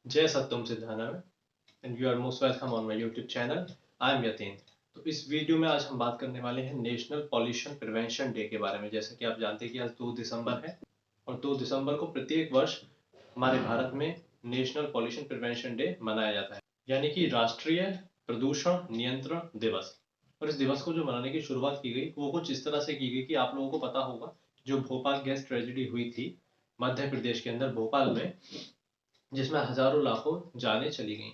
जय सत्यम सिद्धाना में and you are most welcome on my YouTube channel. I am Yatin. तो इस वीडियो में आज हम बात करने वाले हैं नेशनल पॉल्यूशन प्रिवेंशन डे के बारे में। जैसे कि आप जानते हैं कि आज 2 दिसंबर है और 2 दिसंबर को प्रत्येक वर्ष हमारे भारत में नेशनल पॉल्यूशन प्रिवेंशन डे मनाया जाता है, यानी कि राष्ट्रीय प्रदूषण नियंत्रण दिवस। और इस दिवस को जो मनाने की शुरुआत की गई वो कुछ इस तरह से की गई कि आप लोगों को पता होगा, जो भोपाल गैस ट्रेजेडी हुई थी मध्य प्रदेश के अंदर भोपाल में, जिसमें हजारों लाखों जानें चली गईं।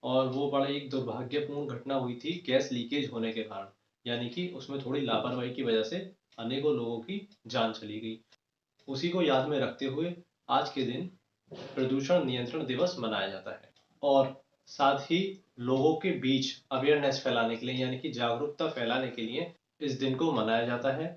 और वो बड़ा एक दुर्भाग्यपूर्ण घटना हुई थी गैस लीकेज होने के कारण, यानी कि उसमें थोड़ी लापरवाही की वजह से अनेकों लोगों की जान चली गई। उसी को याद में रखते हुए आज के दिन प्रदूषण नियंत्रण दिवस मनाया जाता है। और साथ ही लोगों के बीच अवेयरनेस फैलाने के लिए, यानी कि जागरूकता फैलाने के लिए इस दिन को मनाया जाता है,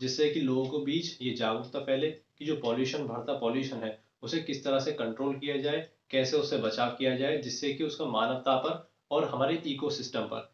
जिससे कि लोगों के बीच ये जागरूकता फैले कि जो पॉल्यूशन बढ़ता पॉल्यूशन है उसे किस तरह से कंट्रोल किया जाए, कैसे उससे बचाव किया जाए, जिससे कि उसका मानवता पर और हमारे इकोसिस्टम पर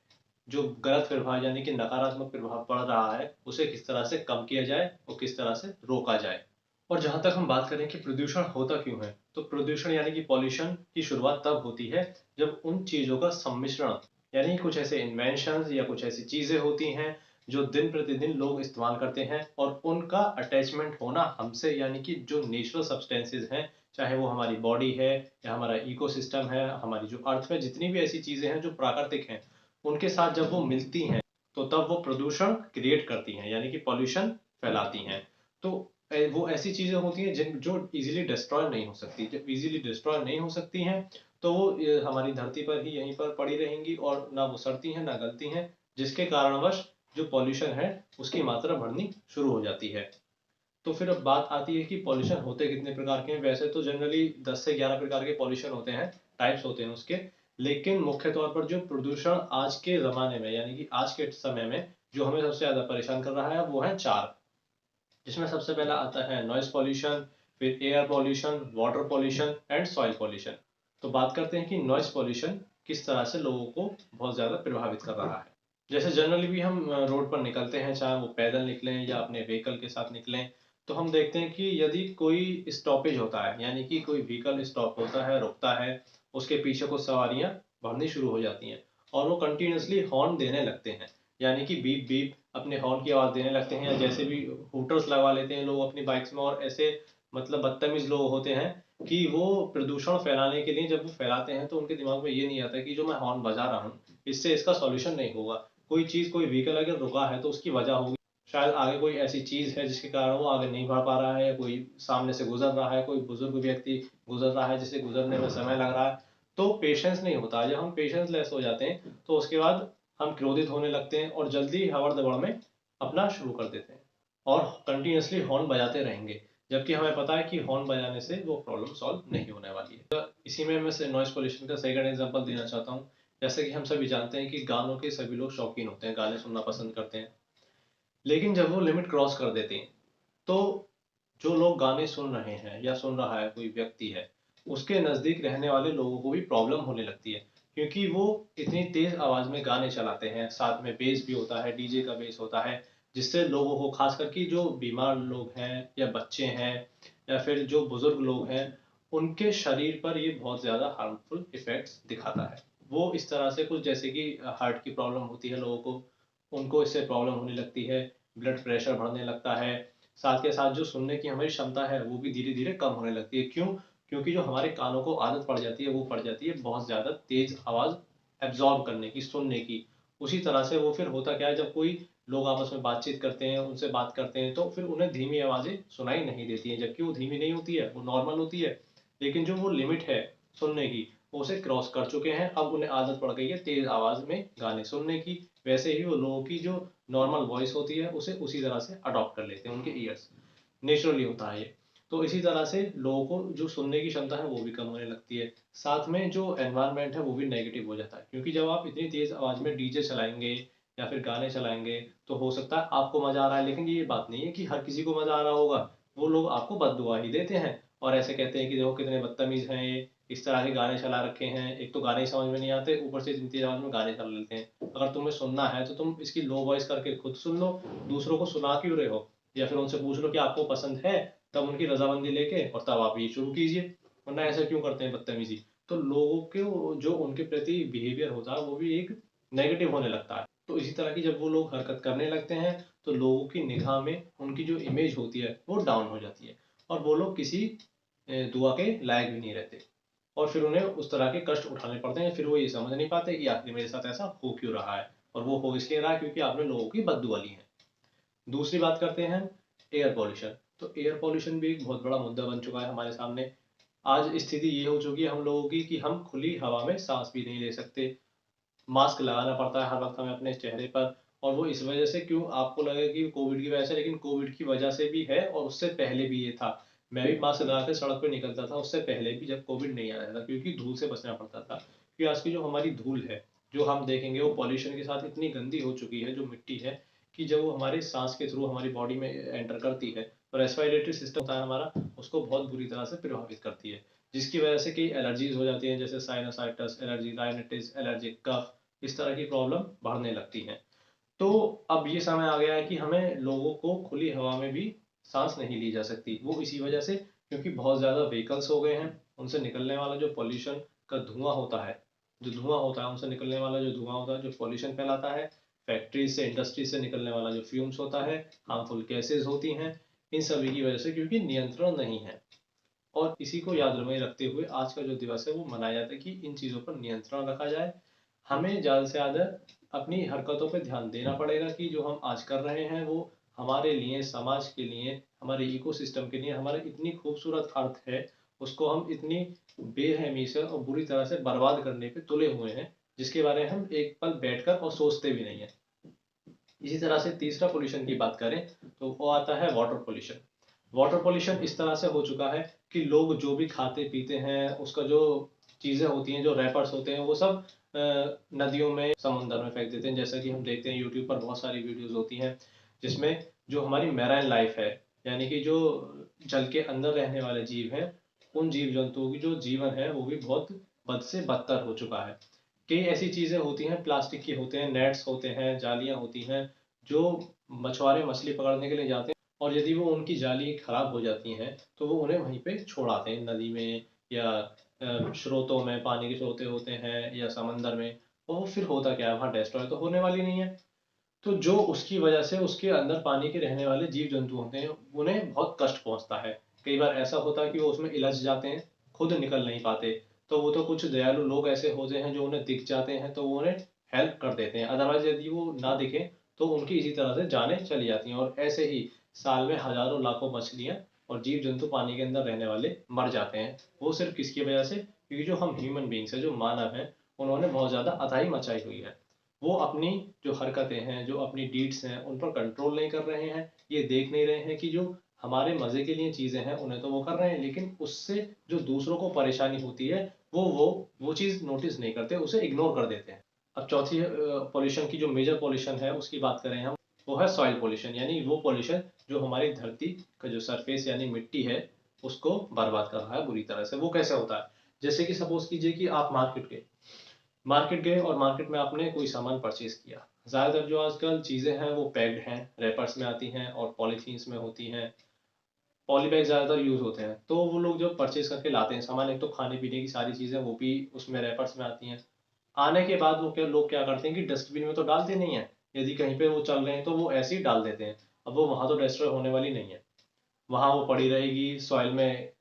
जो गलत प्रभाव यानी कि नकारात्मक प्रभाव पड़ रहा है उसे किस तरह से कम किया जाए और किस तरह से रोका जाए। और जहां तक हम बात करें कि प्रदूषण होता क्यों है, तो प्रदूषण यानी कि पॉल्यूशन की शुरुआत तब होती है जब उन चीजों का सम्मिश्रण, यानी कुछ ऐसे इन्वेंशन या कुछ ऐसी चीजें होती हैं जो दिन प्रतिदिन लोग इस्तेमाल करते हैं और उनका अटैचमेंट होना हमसे, यानी कि जो नेचुरल सब्सटेंसेज हैं, चाहे वो हमारी बॉडी है या हमारा इकोसिस्टम है, हमारी जो अर्थ में जितनी भी ऐसी चीजें हैं जो प्राकृतिक हैं, उनके साथ जब वो मिलती हैं तो तब वो प्रदूषण क्रिएट करती हैं, यानी कि पॉल्यूशन फैलाती हैं। तो वो ऐसी चीजें होती हैं जिन जो इजीली डिस्ट्रॉय नहीं हो सकती। जब इजीली डिस्ट्रॉय नहीं हो सकती हैं तो वो हमारी धरती पर ही यहीं पर पड़ी रहेंगी और ना वो सड़ती हैं ना गलती हैं, जिसके कारणवश जो पॉल्यूशन है उसकी मात्रा बढ़नी शुरू हो जाती है। तो फिर अब बात आती है कि पॉल्यूशन होते कितने प्रकार के हैं। वैसे तो जनरली 10 से 11 प्रकार के पॉल्यूशन होते हैं, टाइप्स होते हैं उसके। लेकिन मुख्य तौर पर जो प्रदूषण आज के ज़माने में, यानी कि आज के समय में जो हमें सबसे ज़्यादा परेशान कर रहा है वो है 4, जिसमें सबसे पहला आता है नॉइज़ पॉल्यूशन, फिर air pollution, water pollution and soil pollution. तो बात करते हैं कि नॉइज़ पॉल्यूशन किस तरह से लोगों को बहुत ज़्यादा प्रभावित कर रहा है। जैसे जनरली भी हम रोड पर निकलते हैं, चाहे वो पैदल निकलें या अपने व्हीकल के साथ निकलें, तो हम देखते हैं कि यदि कोई स्टॉपेज होता है, यानी कि कोई व्हीकल स्टॉप होता है, रुकता है, उसके पीछे कुछ सवारियां बढ़नी शुरू हो जाती हैं और वो कंटिन्यूसली हॉर्न देने लगते हैं, यानी कि बीप बीप अपने हॉर्न की आवाज़ देने लगते हैं, या जैसे भी हूटर्स लगवा लेते हैं लोग अपनी बाइक्स में। और ऐसे मतलब बदतमीज लोग होते हैं कि वो प्रदूषण फैलाने के लिए जब वो फैलाते हैं तो उनके दिमाग में ये नहीं आता कि जो मैं हॉर्न बजा रहा हूँ इससे इसका सॉल्यूशन नहीं होगा। कोई चीज़, कोई व्हीकल अगर रुका है तो उसकी वजह होगी, शायद आगे कोई ऐसी चीज़ है जिसके कारण वो आगे नहीं बढ़ पा रहा है, या कोई सामने से गुजर रहा है, कोई बुजुर्ग व्यक्ति गुजर रहा है जिसे गुजरने में समय लग रहा है। तो पेशेंस नहीं होता। जब हम पेशेंस लेस हो जाते हैं तो उसके बाद हम क्रोधित होने लगते हैं और जल्दी हवड़ दबड़ में अपना शुरू कर देते हैं और कंटिन्यूसली हॉर्न बजाते रहेंगे, जबकि हमें पता है कि हॉर्न बजाने से वो प्रॉब्लम सॉल्व नहीं होने वाली है। तो इसी में मैं नॉइस पोल्यूशन का सेकंड एग्जांपल देना चाहता हूँ। जैसे कि हम सभी जानते हैं कि गानों के सभी लोग शौकीन होते हैं, गाने सुनना पसंद करते हैं, लेकिन जब वो लिमिट क्रॉस कर देते हैं तो जो लोग गाने सुन रहे हैं या सुन रहा है कोई व्यक्ति है, उसके नज़दीक रहने वाले लोगों को भी प्रॉब्लम होने लगती है, क्योंकि वो इतनी तेज आवाज़ में गाने चलाते हैं, साथ में बेस भी होता है, डीजे का बेस होता है, जिससे लोगों को, खास करके जो बीमार लोग हैं या बच्चे हैं या फिर जो बुजुर्ग लोग हैं, उनके शरीर पर ये बहुत ज़्यादा हार्मफुल इफेक्ट्स दिखाता है। वो इस तरह से कुछ जैसे कि हार्ट की प्रॉब्लम होती है लोगों को, उनको इससे प्रॉब्लम होने लगती है, ब्लड प्रेशर बढ़ने लगता है। साथ के साथ जो सुनने की हमारी क्षमता है वो भी धीरे धीरे कम होने लगती है। क्यों? क्योंकि जो हमारे कानों को आदत पड़ जाती है वो पड़ जाती है बहुत ज़्यादा तेज आवाज़ एब्जॉर्ब करने की, सुनने की। उसी तरह से वो फिर होता क्या है, जब कोई लोग आपस में बातचीत करते हैं, उनसे बात करते हैं, तो फिर उन्हें धीमी आवाज़ें सुनाई नहीं देती हैं, जबकि वो धीमी नहीं होती है, वो नॉर्मल होती है। लेकिन जो वो लिमिट है सुनने की, वो उसे क्रॉस कर चुके हैं। अब उन्हें आदत पड़ गई है तेज आवाज़ में गाने सुनने की। वैसे ही वो लोगों की जो नॉर्मल वॉइस होती है उसे उसी तरह से अडॉप्ट कर लेते हैं उनके ईयर्स। नेचुरली होता है ये। तो इसी तरह से लोगों को जो सुनने की क्षमता है वो भी कम होने लगती है। साथ में जो एनवायरनमेंट है वो भी नेगेटिव हो जाता है, क्योंकि जब आप इतनी तेज़ आवाज़ में डीजे चलाएँगे या फिर गाने चलाएँगे, तो हो सकता है आपको मज़ा आ रहा है, लेकिन ये बात नहीं है कि हर किसी को मज़ा आ रहा होगा। वो लोग आपको बद्दुआ ही देते हैं और ऐसे कहते हैं कि देखो कितने बदतमीज़ हैं ये, इस तरह के गाने चला रखे हैं। एक तो गाने ही समझ में नहीं आते, ऊपर से इतनी तेज़ आवाज़ में गाने चला लेते हैं। अगर तुम्हें सुनना है तो तुम इसकी लो वॉइस करके खुद सुन लो, दूसरों को सुना क्यों रहे हो? या फिर उनसे पूछ लो कि आपको पसंद है, तब उनकी रज़ामंदी लेके और तब आप ये शुरू कीजिए। वरना ऐसा क्यों करते हैं बदतमीजी। तो लोगों के जो उनके प्रति बिहेवियर होता है वो भी एक नेगेटिव होने लगता है। तो इसी तरह की जब वो लोग हरकत करने लगते हैं तो लोगों की निगाह में उनकी जो इमेज होती है वो डाउन हो जाती है और वो लोग किसी दुआ के लायक भी नहीं रहते और फिर उन्हें उस तरह के कष्ट उठाने पड़ते हैं। फिर वो ये समझ नहीं पाते कि आखिर मेरे साथ ऐसा हो क्यों रहा है, और वो हो इसलिए रहा है क्योंकि आपने लोगों की बद्दुआ ली है। दूसरी बात करते हैं एयर पॉल्यूशन। तो एयर पॉल्यूशन भी एक बहुत बड़ा मुद्दा बन चुका है हमारे सामने। आज स्थिति ये हो चुकी है हम लोगों की कि हम खुली हवा में सांस भी नहीं ले सकते। मास्क लगाना पड़ता है हर वक्त हमें अपने चेहरे पर, और वो इस वजह से क्यों आपको लगेगा कि कोविड की वजह से, लेकिन कोविड की वजह से भी है और उससे पहले भी ये था। मैं भी मास्क लगा के सड़क पे निकलता था उससे पहले भी, जब कोविड नहीं आया था, क्योंकि धूल से बचना पड़ता था। क्योंकि आज की जो हमारी धूल है जो हम देखेंगे वो पॉल्यूशन के साथ इतनी गंदी हो चुकी है, जो मिट्टी है, कि जब वो हमारे सांस के थ्रू हमारी बॉडी में एंटर करती है तो रेस्पिरेटरी सिस्टम होता है हमारा, उसको बहुत बुरी तरह से प्रभावित करती है, जिसकी वजह से कई एलर्जीज हो जाती हैं, जैसे साइनसाइटिस एलर्जी, राइनाइटिस एलर्जी, कफ, इस तरह की प्रॉब्लम बढ़ने लगती हैं। तो अब ये समय आ गया है कि हमें लोगों को खुली हवा में भी सांस नहीं ली जा सकती। वो इसी वजह से क्योंकि बहुत ज़्यादा व्हीकल्स हो गए हैं, उनसे निकलने वाला जो पॉल्यूशन का धुआं होता है, उनसे निकलने वाला जो धुआं होता है जो पॉल्यूशन फैलाता है, फैक्ट्रीज से, इंडस्ट्री से निकलने वाला जो फ्यूम्स होता है, हार्मफुल गैसेज होती हैं, इन सभी की वजह से, क्योंकि नियंत्रण नहीं है। और इसी को याद में रखते हुए आज का जो दिवस है वो मनाया जाता है कि इन चीज़ों पर नियंत्रण रखा जाए। हमें ज़्यादा से ज़्यादा अपनी हरकतों पे ध्यान देना पड़ेगा कि जो हम आज कर रहे हैं वो हमारे लिए, समाज के लिए, हमारे इकोसिस्टम के लिए हमारा इतनी खूबसूरत अर्थ है, उसको हम इतनी बेरहमी से और बुरी तरह से बर्बाद करने पे तुले हुए हैं, जिसके बारे में हम एक पल बैठकर और सोचते भी नहीं है। इसी तरह से तीसरा पोल्यूशन की बात करें तो वो आता है वाटर पोल्यूशन। वाटर पोल्यूशन इस तरह से हो चुका है कि लोग जो भी खाते पीते हैं उसका जो चीज़ें होती हैं, जो रैपर्स होते हैं, वो सब नदियों में, समुंदर में फेंक देते हैं। जैसा कि हम देखते हैं यूट्यूब पर बहुत सारी वीडियोस होती हैं जिसमें जो हमारी मैराइन लाइफ है, यानी कि जो जल के अंदर रहने वाले जीव हैं, उन जीव जंतुओं की जो जीवन है वो भी बहुत बद से बदतर हो चुका है। कई ऐसी चीज़ें होती हैं, प्लास्टिक के होते हैं, नेट्स होते हैं, जालियाँ होती हैं, जो मछुआरे मछली पकड़ने के लिए जाते हैं और यदि वो उनकी जाली खराब हो जाती हैं तो वो उन्हें वहीं पे छोड़ आते हैं नदी में या स्रोतों में, पानी के स्रोत होते हैं या समंदर में। और वो फिर होता क्या है, वहाँ डिस्ट्रॉय तो होने वाली नहीं है। तो जो उसकी वजह से उसके अंदर पानी के रहने वाले जीव जंतु होते हैं उन्हें बहुत कष्ट पहुंचता है। कई बार ऐसा होता है कि वो उसमें इलझ जाते हैं, खुद निकल नहीं पाते। तो वो तो कुछ दयालु लोग ऐसे होते हैं जो उन्हें दिख जाते हैं तो वो उन्हें हेल्प कर देते हैं, अदरवाइज यदि वो ना दिखे तो उनकी इसी तरह से जानें चली जाती हैं। और ऐसे ही साल में हजारों लाखों मछलियां और जीव जंतु पानी के अंदर रहने वाले मर जाते हैं। वो सिर्फ किसकी वजह से? क्योंकि जो हम ह्यूमन बींग्स है, जो मानव है, उन्होंने बहुत ज्यादा अथाही मचाई हुई है। वो अपनी जो हरकतें हैं, जो अपनी डीड्स हैं, उन पर कंट्रोल नहीं कर रहे हैं। ये देख नहीं रहे हैं कि जो हमारे मजे के लिए चीजें हैं उन्हें तो वो कर रहे हैं, लेकिन उससे जो दूसरों को परेशानी होती है वो चीज नोटिस नहीं करते, उसे इग्नोर कर देते हैं। अब चौथी पॉल्यूशन की जो मेजर पॉल्यूशन है उसकी बात करें हम, वो है सॉइल पॉल्यूशन, यानी वो पॉल्यूशन जो हमारी धरती का जो सरफेस यानी मिट्टी है उसको बर्बाद कर रहा है बुरी तरह से। वो कैसे होता है? जैसे कि सपोज कीजिए कि आप मार्केट गए और मार्केट में आपने कोई सामान परचेज किया। ज़्यादातर जो आजकल चीज़ें हैं वो पैक्ड हैं, रैपर्स में आती हैं और पॉलीथीन्स में होती हैं। पॉली बैग ज़्यादातर यूज़ होते हैं। तो वो लोग जब परचेज करके लाते हैं सामान, एक तो खाने पीने की सारी चीज़ें वो भी उसमें रैपर्स में आती हैं। आने के बाद वो क्या लोग क्या करते हैं कि डस्टबिन में तो डालते नहीं है, यदि कहीं पे वो चल रहे हैं तो वो ऐसे ही डाल देते हैं। अब वो वहाँ तो डिस्ट्रॉय होने वाली नहीं है, वहाँ वो पड़ी रहेगी सॉइल में।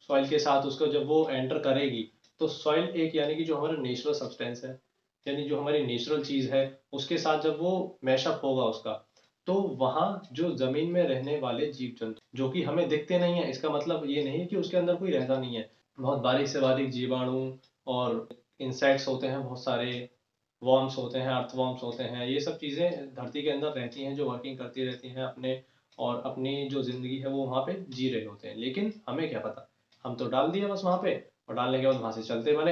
सॉइल के साथ उसको जब वो एंटर करेगी तो सॉइल एक, यानी कि जो हमारा नेचुरल सब्सटेंस है, यानी जो हमारी नेचुरल चीज़ है, उसके साथ जब वो मैशअप होगा उसका, तो वहाँ जो ज़मीन में रहने वाले जीव जंतु जो कि हमें दिखते नहीं है, इसका मतलब ये नहीं कि उसके अंदर कोई रहता नहीं है। बहुत बारीक से बारीक जीवाणु और इंसेक्ट्स होते हैं, बहुत सारे वर्म्स होते हैं, अर्थवर्म्स होते हैं, ये सब चीज़ें धरती के अंदर रहती हैं जो वर्किंग करती रहती हैं अपने, और अपनी जो ज़िंदगी है वो वहाँ पे जी रहे होते हैं। लेकिन हमें क्या पता, हम तो डाल दिए बस वहाँ पे, और डालने के बाद वहाँ से चलते बने।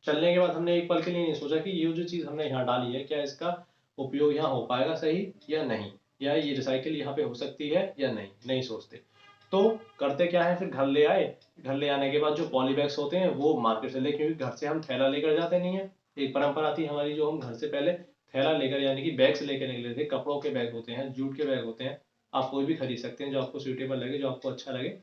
चलने के बाद हमने एक पल के लिए नहीं सोचा कि ये जो चीज़ हमने यहाँ डाली है क्या इसका उपयोग यहाँ हो पाएगा सही या नहीं, या ये रिसाइकिल यहाँ पे हो सकती है या नहीं, नहीं सोचते। तो करते क्या है, फिर घर ले आए। घर ले आने के बाद जो पॉली बैग्स होते हैं वो मार्केट से ले, क्योंकि घर से हम थैला लेकर जाते नहीं है। एक परंपरा थी हमारी, जो हम घर से पहले थैला लेकर, यानी कि बैग्स लेकर निकले थे। कपड़ों के बैग होते हैं, जूट के बैग होते हैं, आप कोई भी खरीद सकते हैं जो आपको सूटेबल लगे, जो आपको अच्छा लगे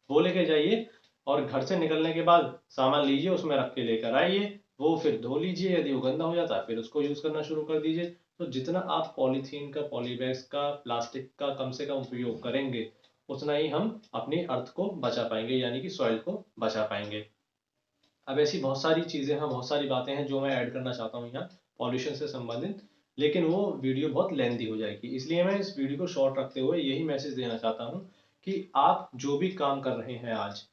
वो लेके जाइए। और घर से निकलने के बाद सामान लीजिए, उसमें रख के लेकर आइए, वो फिर धो लीजिए, यदि वो गंदा हो जाता है फिर उसको यूज़ करना शुरू कर दीजिए। तो जितना आप पॉलीथीन का, पॉलीबैग्स का, प्लास्टिक का कम से कम उपयोग करेंगे, उतना ही हम अपनी अर्थ को बचा पाएंगे, यानी कि सॉइल को बचा पाएंगे। अब ऐसी बहुत सारी चीज़ें हैं, बहुत सारी बातें हैं जो मैं ऐड करना चाहता हूँ यहाँ पॉल्यूशन से संबंधित, लेकिन वो वीडियो बहुत लेंथी हो जाएगी, इसलिए मैं इस वीडियो को शॉर्ट रखते हुए यही मैसेज देना चाहता हूँ कि आप जो भी काम कर रहे हैं आज,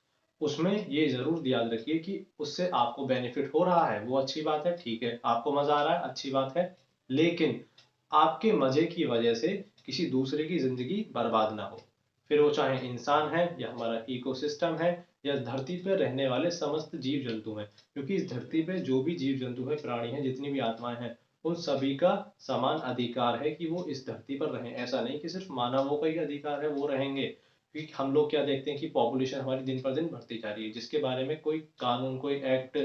उसमें ये ज़रूर याद रखिए कि उससे आपको बेनिफिट हो रहा है, वो अच्छी बात है, ठीक है, आपको मज़ा आ रहा है, अच्छी बात है, लेकिन आपके मज़े की वजह से किसी दूसरे की ज़िंदगी बर्बाद ना हो। फिर वो चाहे इंसान है या हमारा इकोसिस्टम है या धरती पर रहने वाले समस्त जीव जंतु हैं, क्योंकि इस धरती पे जो भी जीव जंतु है, प्राणी हैं, जितनी भी आत्माएं हैं, उन सभी का समान अधिकार है कि वो इस धरती पर रहें। ऐसा नहीं कि सिर्फ मानवों का ही अधिकार है वो रहेंगे, क्योंकि हम लोग क्या देखते हैं कि पॉपुलेशन हमारी दिन पर दिन बढ़ती जा रही है, जिसके बारे में कोई कानून, कोई एक्ट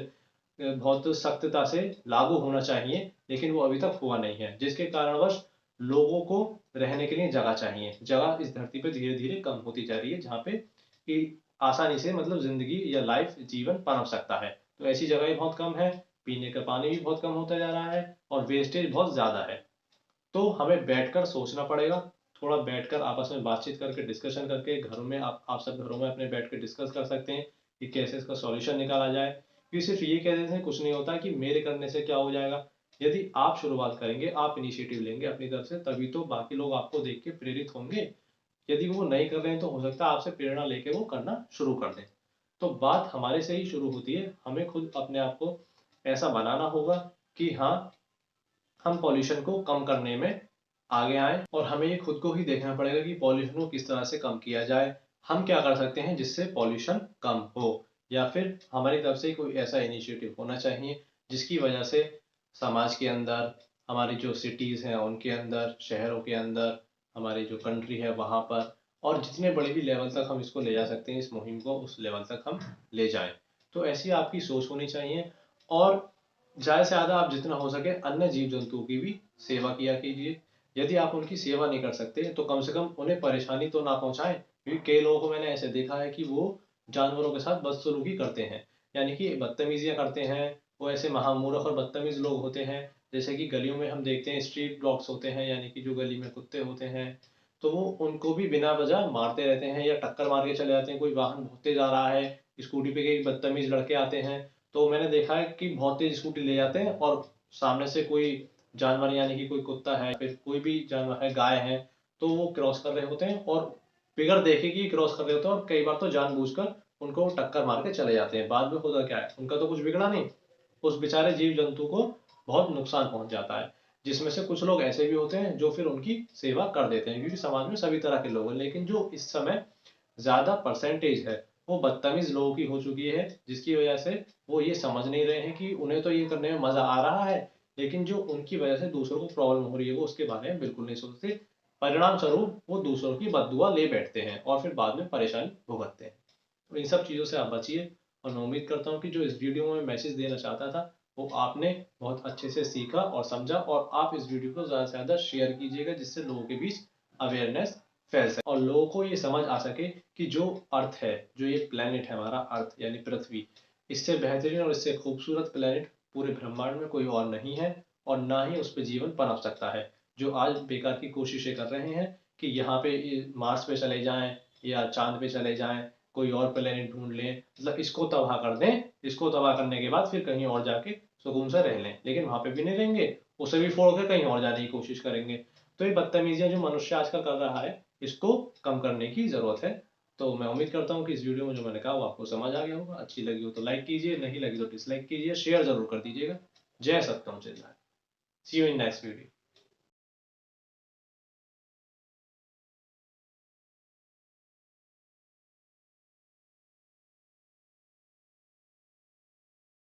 बहुत सख्तता से लागू होना चाहिए, लेकिन वो अभी तक हुआ नहीं है, जिसके कारणवश लोगों को रहने के लिए जगह चाहिए। जगह इस धरती पे धीरे धीरे कम होती जा रही है, जहाँ पे कि आसानी से मतलब जिंदगी या लाइफ, जीवन पनप सकता है। तो ऐसी जगह बहुत कम है, पीने का पानी भी बहुत कम होता जा रहा है और वेस्टेज बहुत ज़्यादा है। तो हमें बैठकर सोचना पड़ेगा, थोड़ा बैठकर आपस में बातचीत करके, डिस्कशन करके, घरों में आप सब घरों में अपने बैठ के डिस्कस कर सकते हैं कि कैसे इसका सॉल्यूशन निकाला जाए। कि सिर्फ ये कह देने से कुछ नहीं होता कि मेरे करने से क्या हो जाएगा। यदि आप शुरुआत करेंगे, आप इनिशिएटिव लेंगे अपनी तरफ से, तभी तो बाकी लोग आपको देख के प्रेरित होंगे। यदि वो नहीं कर रहे हैं तो हो सकता है आपसे प्रेरणा लेके वो करना शुरू कर दें। तो बात हमारे से ही शुरू होती है, हमें खुद अपने आप को ऐसा बनाना होगा कि हाँ, हम पॉल्यूशन को कम करने में आगे आए, और हमें ये खुद को ही देखना पड़ेगा कि पॉल्यूशन को किस तरह से कम किया जाए। हम क्या कर सकते हैं जिससे पॉल्यूशन कम हो, या फिर हमारी तरफ से कोई ऐसा इनिशिएटिव होना चाहिए जिसकी वजह से समाज के अंदर, हमारी जो सिटीज़ हैं उनके अंदर, शहरों के अंदर, हमारी जो कंट्री है वहाँ पर, और जितने बड़े भी लेवल तक हम इसको ले जा सकते हैं, इस मुहिम को उस लेवल तक हम ले जाएं। तो ऐसी आपकी सोच होनी चाहिए, और ज़्यादा से ज़्यादा आप जितना हो सके अन्य जीव जंतुओं की भी सेवा किया कीजिए। यदि आप उनकी सेवा नहीं कर सकते तो कम से कम उन्हें परेशानी तो ना पहुंचाएं, क्योंकि कई लोगों को मैंने ऐसे देखा है कि वो जानवरों के साथ बदसलूकी करते हैं, यानी कि बदतमीजियां करते हैं। वो ऐसे महामूर्ख और बदतमीज लोग होते हैं, जैसे कि गलियों में हम देखते हैं स्ट्रीट डॉग्स होते हैं, यानी कि जो गली में कुत्ते होते हैं, तो वो उनको भी बिना वजह मारते रहते हैं या टक्कर मार के चले जाते हैं। कोई वाहन भौंकते जा रहा है, स्कूटी पे कई बदतमीज लड़के आते हैं, तो मैंने देखा है कि बहुत तेज स्कूटी ले जाते हैं और सामने से कोई जानवर, यानी कि कोई कुत्ता है, फिर कोई भी जानवर है, गाय है, तो वो क्रॉस कर रहे होते हैं और बिगर देखे कि क्रॉस कर रहे होते हैं, और कई बार तो जानबूझकर उनको टक्कर मार के चले जाते हैं। बाद में होता क्या है, उनका तो कुछ बिगड़ा नहीं, उस बेचारे जीव जंतु को बहुत नुकसान पहुंच जाता है। जिसमें से कुछ लोग ऐसे भी होते हैं जो फिर उनकी सेवा कर देते हैं, क्योंकि समाज में सभी तरह के लोग हैं, लेकिन जो इस समय ज़्यादा परसेंटेज है वो बदतमीज लोगों की हो चुकी है, जिसकी वजह से वो ये समझ नहीं रहे हैं कि उन्हें तो ये करने में मज़ा आ रहा है, लेकिन जो उनकी वजह से दूसरों को प्रॉब्लम हो रही है वो उसके बारे में बिल्कुल नहीं सोचते। परिणाम स्वरूप वो दूसरों की बददुआ ले बैठते हैं और फिर बाद में परेशानी भुगतते हैं। तो इन सब चीज़ों से आप बचिए, और मैं उम्मीद करता हूँ कि जो इस वीडियो में मैसेज देना चाहता था वो आपने बहुत अच्छे से सीखा और समझा, और आप इस वीडियो को ज़्यादा से ज़्यादा शेयर कीजिएगा, जिससे लोगों के बीच अवेयरनेस फैल सके और लोगों को ये समझ आ सके कि जो अर्थ है, जो ये प्लेनेट है हमारा अर्थ यानी पृथ्वी, इससे बेहतरीन और इससे खूबसूरत प्लेनेट पूरे ब्रह्मांड में कोई और नहीं है, और ना ही उस पर जीवन पनप सकता है। जो आज बेकार की कोशिशें कर रहे हैं कि यहाँ पे मार्स पे चले जाएं या चांद पे चले जाएं, कोई और प्लेनेट ढूंढ लें, मतलब इसको तबाह कर दें, इसको तबाह करने के बाद फिर कहीं और जाके सुकून से रह लें, लेकिन वहां पे भी नहीं रहेंगे, उसे भी फोड़ कर कहीं और जाने की कोशिश करेंगे। तो ये बदतमीजियां जो मनुष्य आजकल कर रहा है, इसको कम करने की जरूरत है। तो मैं उम्मीद करता हूँ कि इस वीडियो में जो मैंने कहा वो आपको समझ आ गया होगा। अच्छी लगी हो तो लाइक कीजिए, नहीं लगी तो डिसलाइक कीजिए, शेयर जरूर कर दीजिएगा। जय सत्यम, जय। सी यू इन नेक्स्ट वीडियो।